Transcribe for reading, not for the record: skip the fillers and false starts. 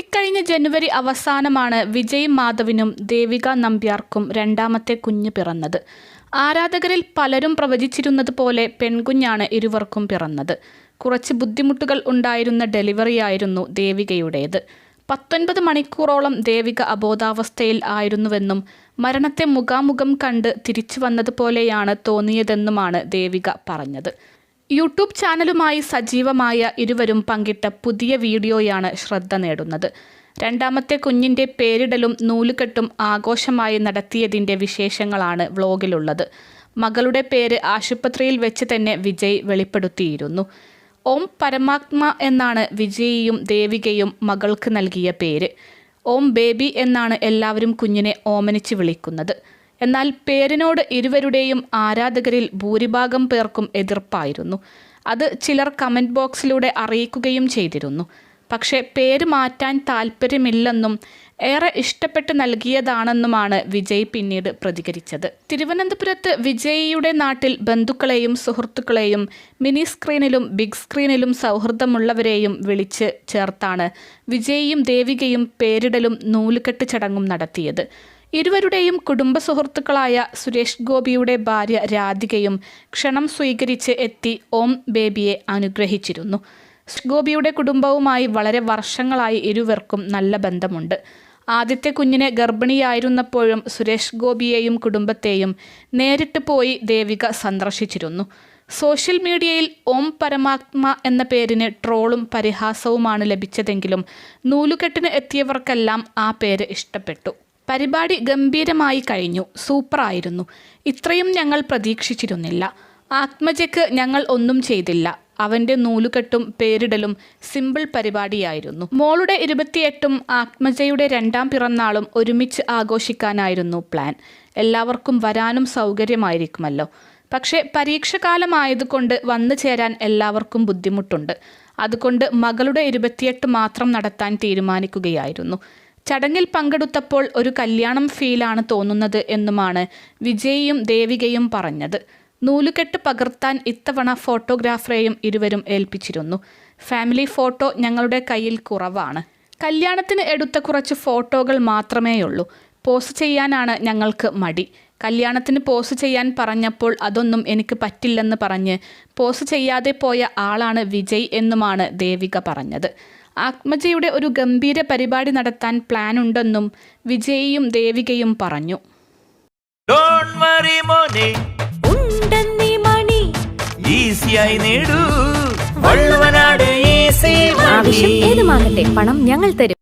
ഇക്കഴിഞ്ഞ ജനുവരി അവസാനമാണ് വിജയ് മാധവിനും ദേവിക നമ്പ്യാർക്കും രണ്ടാമത്തെ കുഞ്ഞ് പിറന്നത്. ആരാധകരിൽ പലരും പ്രവചിച്ചിരുന്നത് പോലെ പെൺകുഞ്ഞാണ് ഇരുവർക്കും പിറന്നത്. കുറച്ച് ബുദ്ധിമുട്ടുകൾ ഉണ്ടായിരുന്ന ഡെലിവറിയായിരുന്നു ദേവികയുടേത്. 19 മണിക്കൂറോളം ദേവിക അബോധാവസ്ഥയിൽ ആയിരുന്നുവെന്നും മരണത്തെ മുഖാമുഖം കണ്ട് തിരിച്ചു വന്നതുപോലെയാണ് തോന്നിയതെന്നുമാണ് ദേവിക പറഞ്ഞത്. യൂട്യൂബ് ചാനലുമായി സജീവമായ ഇരുവരും പങ്കിട്ട പുതിയ വീഡിയോയാണ് ശ്രദ്ധ നേടുന്നത്. രണ്ടാമത്തെ കുഞ്ഞിൻ്റെ പേരിടലും നൂലുകെട്ടും ആഘോഷമായി നടത്തിയതിൻ്റെ വിശേഷങ്ങളാണ് വ്ലോഗിലുള്ളത്. മകളുടെ പേര് ആശുപത്രിയിൽ വെച്ച് തന്നെ വിജയ് വെളിപ്പെടുത്തിയിരുന്നു. ഓം പരമാത്മ എന്നാണ് വിജയിയും ദേവികയും മകൾക്ക് നൽകിയ പേര്. ഓം ബേബി എന്നാണ് എല്ലാവരും കുഞ്ഞിനെ ഓമനിച്ച് വിളിക്കുന്നത്. എന്നാൽ പേരിനോട് ഇരുവരുടെയും ആരാധകരിൽ ഭൂരിഭാഗം പേർക്കും എതിർപ്പായിരുന്നു. അത് ചിലർ കമൻറ്റ് ബോക്സിലൂടെ അറിയിക്കുകയും ചെയ്തിരുന്നു. പക്ഷേ പേര് മാറ്റാൻ താല്പര്യമില്ലെന്നും ഏറെ ഇഷ്ടപ്പെട്ട് നൽകിയതാണെന്നുമാണ് വിജയ് പിന്നീട് പ്രതികരിച്ചത്. തിരുവനന്തപുരത്ത് വിജയിയുടെ നാട്ടിൽ ബന്ധുക്കളെയും സുഹൃത്തുക്കളെയും മിനി സ്ക്രീനിലും ബിഗ് സ്ക്രീനിലും സൗഹൃദമുള്ളവരെയും വിളിച്ച് ചേർത്താണ് വിജയിയും ദേവികയും പേരിടലും നൂലുകെട്ട് ചടങ്ങും നടത്തിയത്. ഇരുവരുടെയും കുടുംബ സുഹൃത്തുക്കളായ സുരേഷ് ഗോപിയുടെ ഭാര്യ രാധികയും ക്ഷണം സ്വീകരിച്ച് എത്തി ഓം ബേബിയെ അനുഗ്രഹിച്ചിരുന്നു. ഗോപിയുടെ കുടുംബവുമായി വളരെ വർഷങ്ങളായി ഇരുവർക്കും നല്ല ബന്ധമുണ്ട്. ആദ്യത്തെ കുഞ്ഞിനെ ഗർഭിണിയായിരുന്നപ്പോഴും സുരേഷ് ഗോപിയെയും കുടുംബത്തെയും നേരിട്ട് പോയി ദേവിക സന്ദർശിച്ചിരുന്നു. സോഷ്യൽ മീഡിയയിൽ ഓം പരമാത്മ എന്ന പേരിന് ട്രോളും പരിഹാസവുമാണ് ലഭിച്ചതെങ്കിലും നൂലുകെട്ടിന് എത്തിയവർക്കെല്ലാം ആ പേര് ഇഷ്ടപ്പെട്ടു. പരിപാടി ഗംഭീരമായി കഴിഞ്ഞു, സൂപ്പറായിരുന്നു. ഇത്രയും ഞങ്ങൾ പ്രതീക്ഷിച്ചിരുന്നില്ല. ആത്മജയ്ക്ക് ഞങ്ങൾ ഒന്നും ചെയ്തില്ല. അവൻ്റെ നൂലുകെട്ടും പേരിടലും സിമ്പിൾ പരിപാടിയായിരുന്നു. മോളുടെ 28ഉം ആത്മജയുടെ 2ാം പിറന്നാളും ഒരുമിച്ച് ആഘോഷിക്കാനായിരുന്നു പ്ലാൻ. എല്ലാവർക്കും വരാനും സൗകര്യമായിരിക്കുമല്ലോ. പക്ഷേ പരീക്ഷകാലമായതുകൊണ്ട് വന്നു ചേരാൻ എല്ലാവർക്കും ബുദ്ധിമുട്ടുണ്ട്. അതുകൊണ്ട് മകളുടെ 28 മാത്രം നടത്താൻ തീരുമാനിക്കുകയായിരുന്നു. ചടങ്ങിൽ പങ്കെടുത്തപ്പോൾ ഒരു കല്യാണം ഫീലാണ് തോന്നുന്നത് എന്നുമാണ് വിജയിയും ദേവികയും പറഞ്ഞത്. നൂലുകെട്ട് പകർത്താൻ ഇത്തവണ ഫോട്ടോഗ്രാഫറെയും ഇരുവരും ഏൽപ്പിച്ചിരുന്നു. ഫാമിലി ഫോട്ടോ ഞങ്ങളുടെ കയ്യിൽ കുറവാണ്. കല്യാണത്തിന് എടുത്ത കുറച്ച് ഫോട്ടോകൾ മാത്രമേയുള്ളൂ. പോസ്റ്റ് ചെയ്യാനാണ് ഞങ്ങൾക്ക് മടി. കല്യാണത്തിന് പോസ്റ്റ് ചെയ്യാൻ പറഞ്ഞപ്പോൾ അതൊന്നും എനിക്ക് പറ്റില്ലെന്ന് പറഞ്ഞ് പോസ്റ്റ് ചെയ്യാതെ പോയ ആളാണ് വിജയ് എന്നുമാണ് ദേവിക പറഞ്ഞത്. ആത്മജയുടെ ഒരു ഗംഭീര പരിപാടി നടത്താൻ പ്ലാൻ ഉണ്ടെന്നും വിജയിയും ദേവികയും പറഞ്ഞു. ആവശ്യം ഏതുമാകട്ടെ, പണം ഞങ്ങൾ തരും.